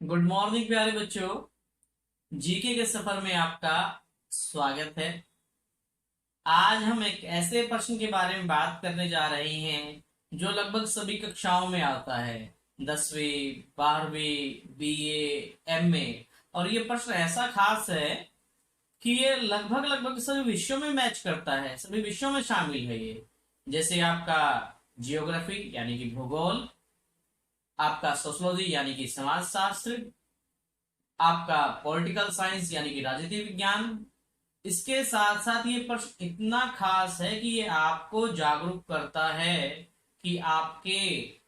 Good morning प्यारे बच्चों। GK के सफर में आपका स्वागत है। आज हम एक ऐसे प्रश्न के बारे में बात करने जा रहे हैं जो लगभग सभी कक्षाओं में आता है। 10वीं 12वीं बीए एमए। और ये प्रश्न ऐसा खास है कि ये लगभग लगभग सभी विषयों में मैच करता है, सभी विषयों में शामिल है ये। जैसे आपका जियोग्राफी यानी कि भूगोल, आपका सोशोलॉजी यानी कि समाजशास्त्र, आपका पॉलिटिकल साइंस यानी कि राजनीति विज्ञान। इसके साथ साथ ये प्रश्न इतना खास है कि ये आपको जागरूक करता है कि आपके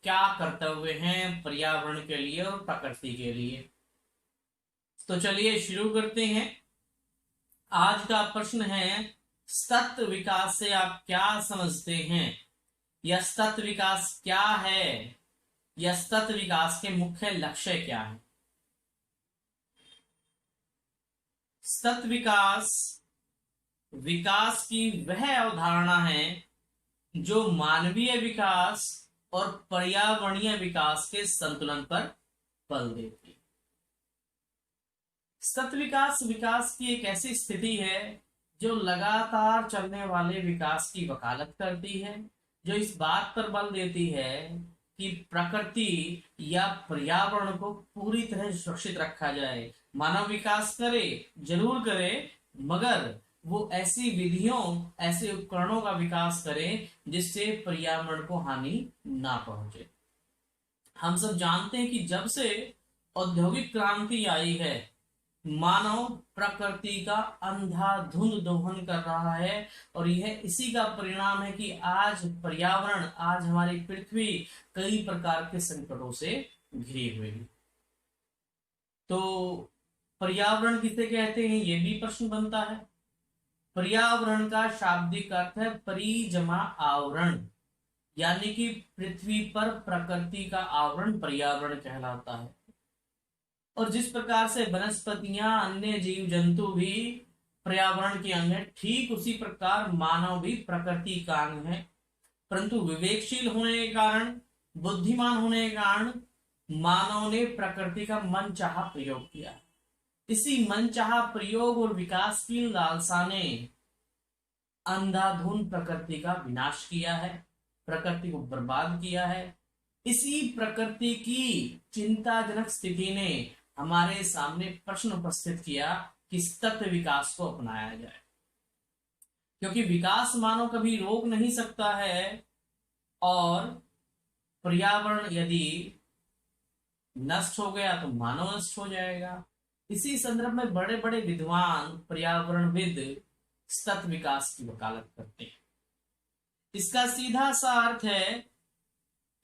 क्या कर्तव्य हैं पर्यावरण के लिए और प्रकृति के लिए। तो चलिए शुरू करते हैं। आज का प्रश्न है, सतत विकास से आप क्या समझते हैं, या सतत विकास क्या है, या सतत विकास के मुख्य लक्ष्य क्या है। सतत विकास विकास की वह अवधारणा है जो मानवीय विकास और पर्यावरणीय विकास के संतुलन पर बल देती है। सतत विकास विकास की एक ऐसी स्थिति है जो लगातार चलने वाले विकास की वकालत करती है, जो इस बात पर बल देती है कि प्रकृति या पर्यावरण को पूरी तरह सुरक्षित रखा जाए। मानव विकास करे, जरूर करे, मगर वो ऐसी विधियों, ऐसे उपकरणों का विकास करें जिससे पर्यावरण को हानि ना पहुंचे। हम सब जानते हैं कि जब से औद्योगिक क्रांति आई है, मानव प्रकृति का अंधाधुंध दोहन कर रहा है, और यह इसी का परिणाम है कि आज पर्यावरण, आज हमारी पृथ्वी कई प्रकार के संकटों से घिरी हुई है। तो पर्यावरण किसे कहते हैं, यह भी प्रश्न बनता है। पर्यावरण का शाब्दिक अर्थ है परिजमा आवरण, यानी कि पृथ्वी पर प्रकृति का आवरण पर्यावरण कहलाता है। और जिस प्रकार से वनस्पतियां, अन्य जीव जंतु भी पर्यावरण के अंग हैं, ठीक उसी प्रकार मानव भी प्रकृति का अंग है। परंतु विवेकशील होने के कारण, बुद्धिमान होने के कारण मानव ने प्रकृति का मनचाहा प्रयोग किया। इसी मनचाहा प्रयोग और विकास की लालसा ने अंधाधुंध प्रकृति का विनाश किया है, प्रकृति को बर्बाद किया है। इसी प्रकृति की चिंताजनक स्थिति ने हमारे सामने प्रश्न उपस्थित किया कि सतत विकास को अपनाया जाए, क्योंकि विकास मानव कभी रोक नहीं सकता है, और पर्यावरण यदि नष्ट हो गया तो मानव नष्ट हो जाएगा। इसी संदर्भ में बड़े बड़े विद्वान पर्यावरणविद सतत विकास की वकालत करते हैं। इसका सीधा सा अर्थ है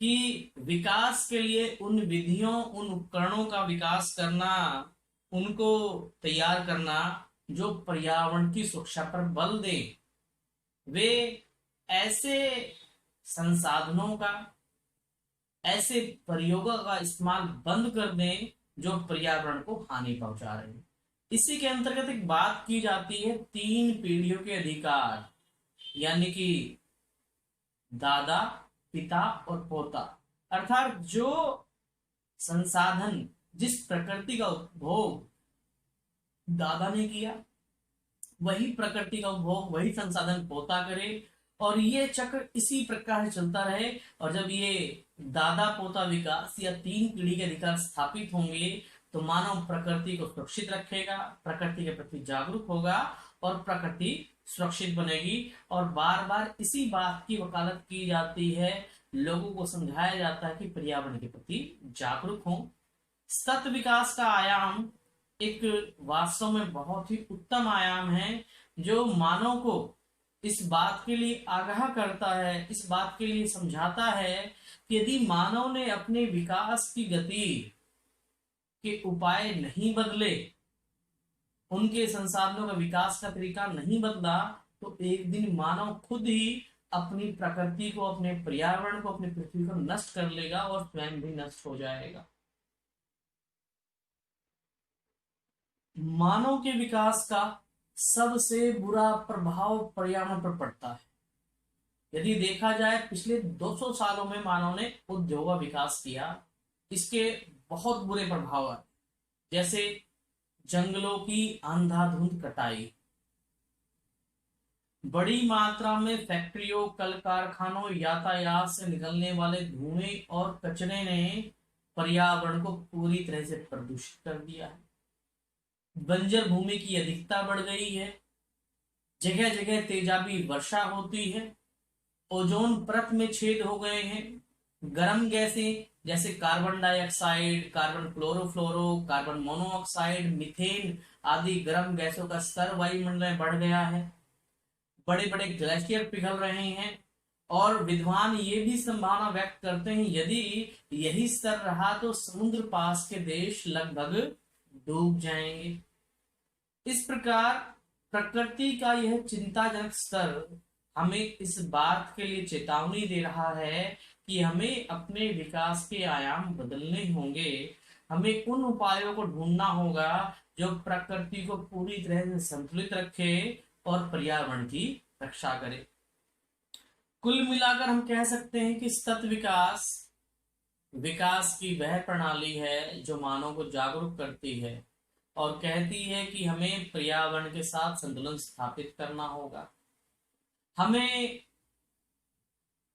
कि विकास के लिए उन विधियों, उन उपकरणों का विकास करना, उनको तैयार करना जो पर्यावरण की सुरक्षा पर बल दे। वे ऐसे संसाधनों का, ऐसे प्रयोगों का इस्तेमाल बंद कर दें जो पर्यावरण को हानि पहुंचा रहे हैं। इसी के अंतर्गत एक बात की जाती है 3 पीढ़ियों के अधिकार, यानी कि दादा, पिता और पोता। अर्थात जो संसाधन, जिस प्रकृति का उपभोग दादा ने किया, वही प्रकृति का उपभोग, वही संसाधन पोता करे, और ये चक्र इसी प्रकार से चलता रहे। और जब ये दादा पोता विकास या 3 पीढ़ी के अधिकार स्थापित होंगे तो मानव प्रकृति को सुरक्षित रखेगा, प्रकृति के प्रति जागरूक होगा, और प्रकृति सुरक्षित बनेगी। और बार बार इसी बात की वकालत की जाती है, लोगों को समझाया जाता है कि पर्यावरण के प्रति जागरूक हों। सतत विकास का आयाम एक वास्तव में बहुत ही उत्तम आयाम है, जो मानव को इस बात के लिए आगाह करता है, इस बात के लिए समझाता है कि यदि मानव ने अपने विकास की गति के उपाय नहीं बदले, उनके संसाधनों का विकास का तरीका नहीं बदला, तो एक दिन मानव खुद ही अपनी प्रकृति को, अपने पर्यावरण को, अपनी पृथ्वी को नष्ट कर लेगा और स्वयं भी नष्ट हो जाएगा। मानव के विकास का सबसे बुरा प्रभाव पर्यावरण पर पड़ता है। यदि देखा जाए, पिछले 200 सालों में मानव ने उद्योग का विकास किया, इसके बहुत बुरे प्रभाव है। जैसे जंगलों की अंधाधुंध कटाई, बड़ी मात्रा में फैक्ट्रियों, कल कारखानों, यातायात से निकलने वाले धुएं और कचरे ने पर्यावरण को पूरी तरह से प्रदूषित कर दिया है। बंजर भूमि की अधिकता बढ़ गई है, जगह जगह तेजाबी वर्षा होती है, ओजोन परत में छेद हो गए हैं, गर्म गैसें जैसे carbon dioxide, carbon chlorofluoro, carbon monoxide, methane आदि गर्म गैसों का स्तर वायुमंडल में बढ़ गया है, बड़े बड़े ग्लेशियर पिघल रहे हैं, और विद्वान ये भी संभावना व्यक्त करते हैं यदि यही स्तर रहा तो समुद्र पास के देश लगभग डूब जाएंगे। इस प्रकार प्रकृति का यह चिंताजनक स्तर हमें इस बात के लिए चेतावनी दे रहा है कि हमें अपने विकास के आयाम बदलने होंगे। हमें उन उपायों को ढूंढना होगा जो प्रकृति को पूरी तरह से संतुलित रखे और पर्यावरण की रक्षा करे। कुल मिलाकर हम कह सकते हैं कि सतत विकास विकास की वह प्रणाली है जो मानव को जागरूक करती है और कहती है कि हमें पर्यावरण के साथ संतुलन स्थापित करना होगा। हमें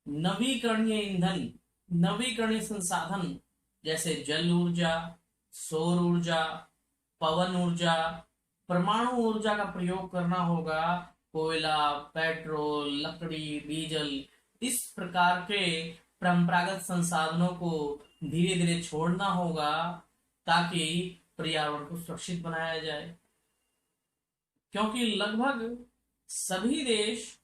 नवीकरणीय ईंधन, नवीकरणीय संसाधन जैसे जल ऊर्जा, सौर ऊर्जा, पवन ऊर्जा, परमाणु ऊर्जा का प्रयोग करना होगा। कोयला, पेट्रोल, लकड़ी, डीजल, इस प्रकार के परंपरागत संसाधनों को धीरे धीरे छोड़ना होगा ताकि पर्यावरण को सुरक्षित बनाया जाए, क्योंकि लगभग सभी देश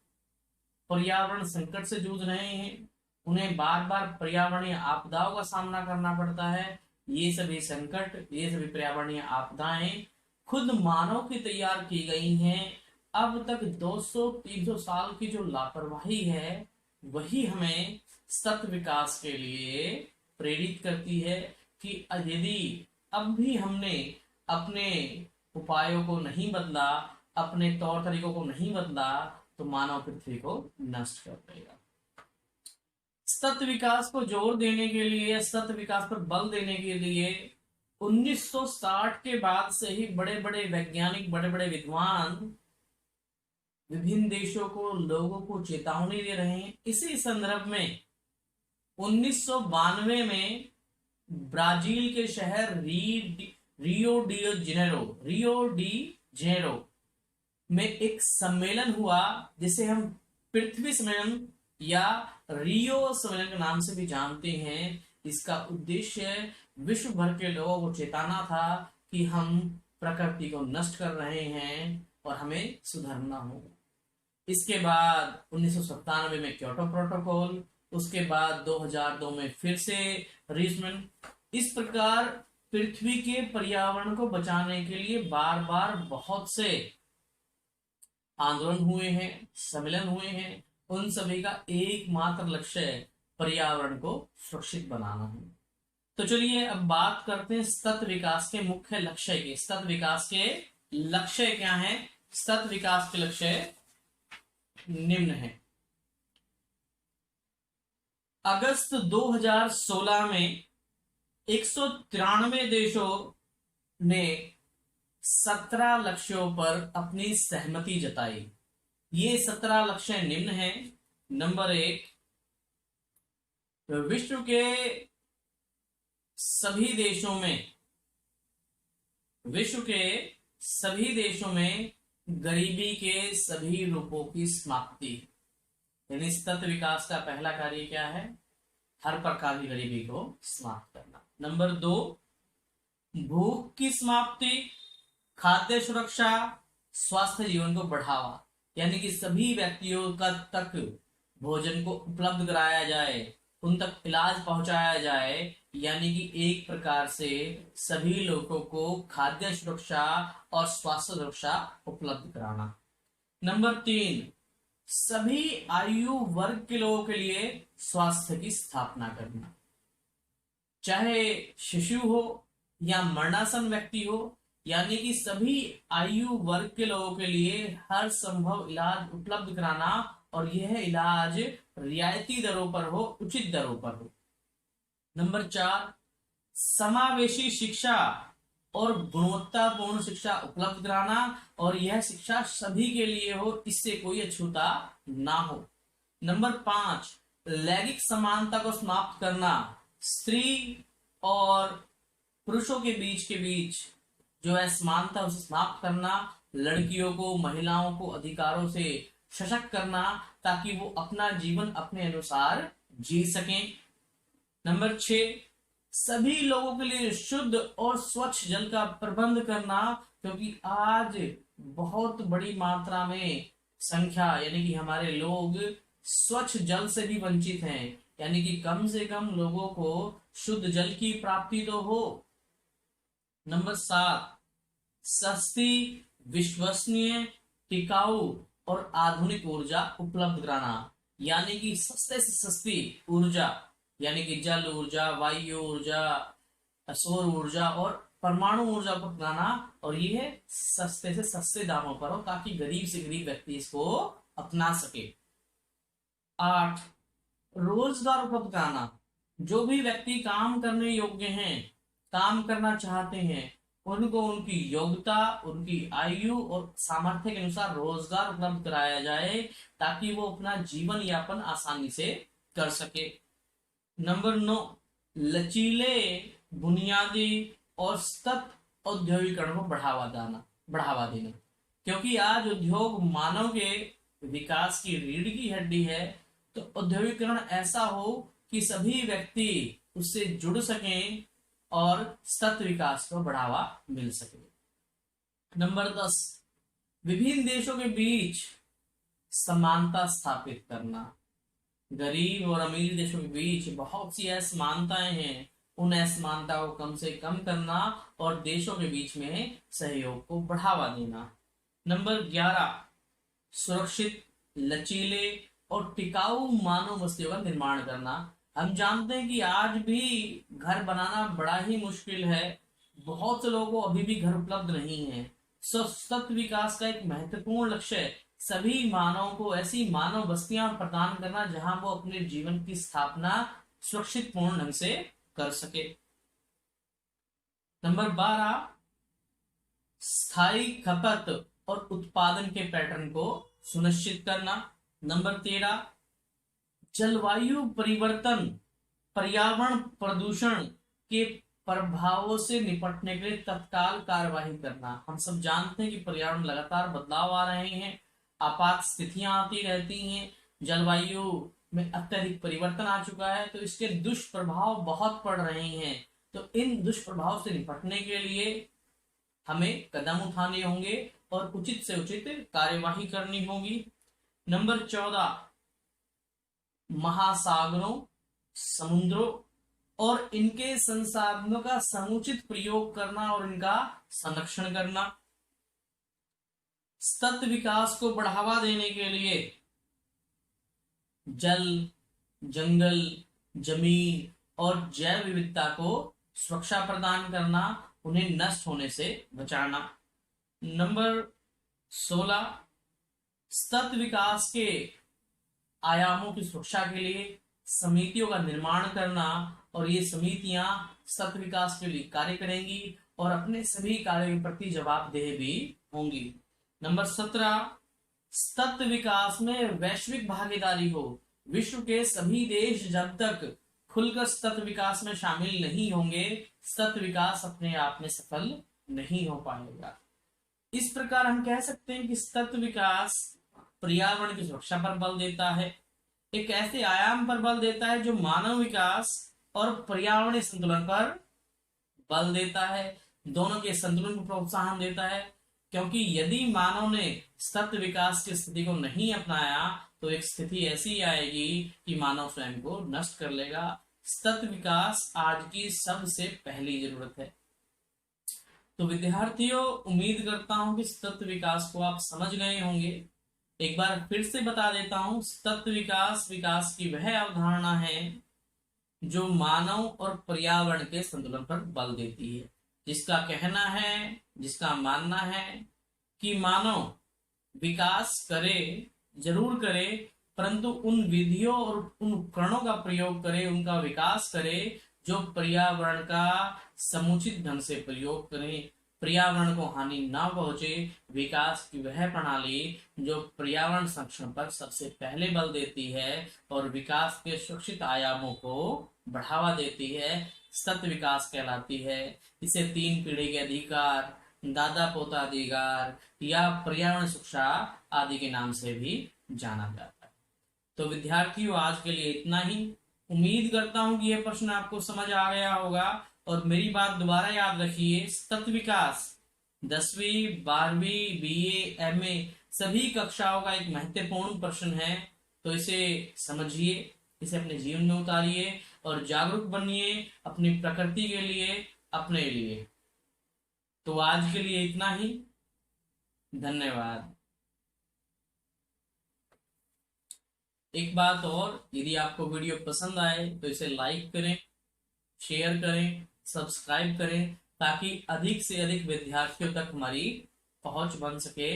पर्यावरण संकट से जूझ रहे हैं। उन्हें बार बार पर्यावरणीय आपदाओं का सामना करना पड़ता है। ये सभी संकट, ये सभी पर्यावरणीय आपदाएं खुद मानव की तैयार की गई हैं। अब तक 200-300 साल की जो लापरवाही है वही हमें सतत विकास के लिए प्रेरित करती है कि यदि अब भी हमने अपने उपायों को नहीं बदला, अपने तौर तरीकों को नहीं बदला, तो मानव पृथ्वी को नष्ट कर देगा। सतत विकास को जोर देने के लिए, सतत विकास पर बल देने के लिए 1960 के बाद से ही बड़े बड़े वैज्ञानिक, बड़े बड़े विद्वान विभिन्न देशों को, लोगों को चेतावनी दे रहे हैं। इसी संदर्भ में 1992 में ब्राजील के शहर रियो डी जेनेरो में एक सम्मेलन हुआ जिसे हम पृथ्वी सम्मेलन या रियो सम्मेलन के नाम से भी जानते हैं। इसका उद्देश्य विश्व भर के लोगों को चेताना था कि हम प्रकृति को नष्ट कर रहे हैं और हमें सुधरना होगा। इसके बाद 1997 में क्योटो प्रोटोकॉल, उसके बाद 2002 में फिर से रिचमंड। इस प्रकार पृथ्वी के पर्यावरण को बचाने के लिए बार बार बहुत से आंदोलन हुए हैं, सम्मेलन हुए हैं। उन सभी का एकमात्र लक्ष्य पर्यावरण को सुरक्षित बनाना है। तो चलिए अब बात करते हैं सतत विकास के मुख्य लक्ष्य के। सतत विकास के लक्ष्य क्या हैं? सतत विकास के लक्ष्य निम्न है। अगस्त 2016 में 193 देशों ने 17 लक्ष्यों पर अपनी सहमति जताई। ये 17 लक्ष्य निम्न हैं। नंबर 1, विश्व के सभी देशों में गरीबी के सभी रूपों की समाप्ति। यानी सतत विकास का पहला कार्य क्या है? हर प्रकार की गरीबी को समाप्त करना। नंबर 2, भूख की समाप्ति, खाद्य सुरक्षा, स्वस्थ जीवन को बढ़ावा। यानी कि सभी व्यक्तियों का तक भोजन को उपलब्ध कराया जाए, उन तक इलाज पहुंचाया जाए। यानी कि एक प्रकार से सभी लोगों को खाद्य सुरक्षा और स्वास्थ्य सुरक्षा उपलब्ध कराना। नंबर 3, सभी आयु वर्ग के लोगों के लिए स्वास्थ्य की स्थापना करना। चाहे शिशु हो या मरणासन व्यक्ति हो, यानी कि सभी आयु वर्ग के लोगों के लिए हर संभव इलाज उपलब्ध कराना, और यह इलाज रियायती दरों पर हो, उचित दरों पर हो। नंबर 4, समावेशी शिक्षा और गुणवत्तापूर्ण शिक्षा उपलब्ध कराना, और यह शिक्षा सभी के लिए हो, इससे कोई अछूता ना हो। नंबर 5, लैंगिक समानता को समाप्त करना, स्त्री और पुरुषों के बीच जो असमानता उसे समाप्त करना, लड़कियों को, महिलाओं को अधिकारों से सशक्त करना ताकि वो अपना जीवन अपने अनुसार जी सकें। नंबर 6, सभी लोगों के लिए शुद्ध और स्वच्छ जल का प्रबंध करना, क्योंकि आज बहुत बड़ी मात्रा में संख्या यानी कि हमारे लोग स्वच्छ जल से भी वंचित हैं, यानी कि कम से कम लोगों को शुद्ध जल की प्राप्ति तो हो। नंबर 7, सस्ती, विश्वसनीय, टिकाऊ और आधुनिक ऊर्जा उपलब्ध कराना, यानी कि सस्ते से सस्ती ऊर्जा, यानी कि जल ऊर्जा, वायु ऊर्जा, सौर ऊर्जा और परमाणु ऊर्जा को अपनाना, और ये सस्ते से सस्ते दामों पर हो ताकि गरीब से गरीब व्यक्ति इसको अपना सके। 8, रोजगार उपलब्ध कराना, जो भी व्यक्ति काम करने योग्य हैं, काम करना चाहते हैं, उनको उनकी योग्यता, उनकी आयु और सामर्थ्य के अनुसार रोजगार उपलब्ध कराया जाए ताकि वो अपना जीवन यापन आसानी से कर सके। नंबर 9, लचीले, बुनियादी और सतत औद्योगिकरण को बढ़ावा देना, क्योंकि आज उद्योग मानव के विकास की रीढ़ की हड्डी है, तो औद्योगिकरण ऐसा हो कि सभी व्यक्ति उससे जुड़ सकें और सतत विकास को बढ़ावा मिल सके। नंबर 10, विभिन्न देशों के बीच समानता स्थापित करना, गरीब और अमीर देशों के बीच बहुत सी असमानताएं हैं, उन असमानता को कम से कम करना और देशों के बीच में सहयोग को बढ़ावा देना। नंबर 11, सुरक्षित, लचीले और टिकाऊ मानव बस्तियों का निर्माण करना। हम जानते हैं कि आज भी घर बनाना बड़ा ही मुश्किल है, बहुत से लोगों को अभी भी घर उपलब्ध नहीं है। सतत विकास का एक महत्वपूर्ण लक्ष्य है सभी मानव को ऐसी मानव बस्तियां प्रदान करना जहां वो अपने जीवन की स्थापना सुरक्षित पूर्ण ढंग से कर सके। नंबर 12, स्थायी खपत और उत्पादन के पैटर्न को सुनिश्चित करना। नंबर 13, जलवायु परिवर्तन, पर्यावरण प्रदूषण के प्रभावों से निपटने के लिए तत्काल कार्यवाही करना। हम सब जानते हैं कि पर्यावरण लगातार बदलाव आ रहे हैं, आपात स्थितियां आती रहती हैं, जलवायु में अत्यधिक परिवर्तन आ चुका है, तो इसके दुष्प्रभाव बहुत पड़ रहे हैं। तो इन दुष्प्रभाव से निपटने के लिए हमें कदम उठाने होंगे और उचित से उचित कार्यवाही करनी होगी। नंबर 14, महासागरों, समुद्रों और इनके संसाधनों का समुचित प्रयोग करना और इनका संरक्षण करना। सतत विकास को बढ़ावा देने के लिए जल, जंगल, जमीन और जैव विविधता को सुरक्षा प्रदान करना, उन्हें नष्ट होने से बचाना। नंबर 16, सतत विकास के आयामों की सुरक्षा के लिए समितियों का निर्माण करना, और ये समितियां सतत विकास के लिए कार्य करेंगी और अपने सभी कार्यों के प्रति जवाबदेह भी होंगी। नंबर 17, सतत विकास में वैश्विक भागीदारी हो। विश्व के सभी देश जब तक खुलकर सतत विकास में शामिल नहीं होंगे, सतत विकास अपने आप में सफल नहीं हो पाएगा। इस प्रकार हम कह सकते हैं कि सतत विकास पर्यावरण की सुरक्षा पर बल देता है, एक ऐसे आयाम पर बल देता है जो मानव विकास और पर्यावरणीय संतुलन पर बल देता है, दोनों के संतुलन को प्रोत्साहन देता है। क्योंकि यदि मानव ने सतत विकास की स्थिति को नहीं अपनाया तो एक स्थिति ऐसी आएगी कि मानव स्वयं को नष्ट कर लेगा। सतत विकास आज की सबसे पहली जरूरत है। तो विद्यार्थियों, उम्मीद करता हूं कि सतत विकास को आप समझ गए होंगे। एक बार फिर से बता देता हूं, सतत विकास विकास की वह अवधारणा है जो मानव और पर्यावरण के संतुलन पर बल देती है, जिसका कहना है, जिसका मानना है कि मानव विकास करे, जरूर करे, परंतु उन विधियों और उन उपकरणों का प्रयोग करे, उनका विकास करे जो पर्यावरण का समुचित ढंग से प्रयोग करें, पर्यावरण को हानि न पहुंचे, विकास की वह प्रणाली जो पर्यावरण संरक्षण पर सबसे पहले बल देती है और विकास के सुरक्षित आयामों को बढ़ावा देती है, सतत विकास कहलाती है। इसे 3 पीढ़ी के अधिकार, दादा पोता अधिकार या पर्यावरण शिक्षा आदि के नाम से भी जाना जाता है। तो विद्यार्थियों, आज के लिए इतना ही। उम्मीद करता हूं कि यह प्रश्न आपको समझ आ गया होगा। और मेरी बात दोबारा याद रखिए, सतत विकास 10वीं 12वीं बीए एमए सभी कक्षाओं का एक महत्वपूर्ण प्रश्न है। तो इसे समझिए, इसे अपने जीवन में उतारिए और जागरूक बनिए अपनी प्रकृति के लिए, अपने लिए। तो आज के लिए इतना ही। धन्यवाद। एक बात और, यदि आपको वीडियो पसंद आए तो इसे लाइक करें, शेयर करें, सब्सक्राइब करें, ताकि अधिक से अधिक विद्यार्थियों तक हमारी पहुंच बन सके।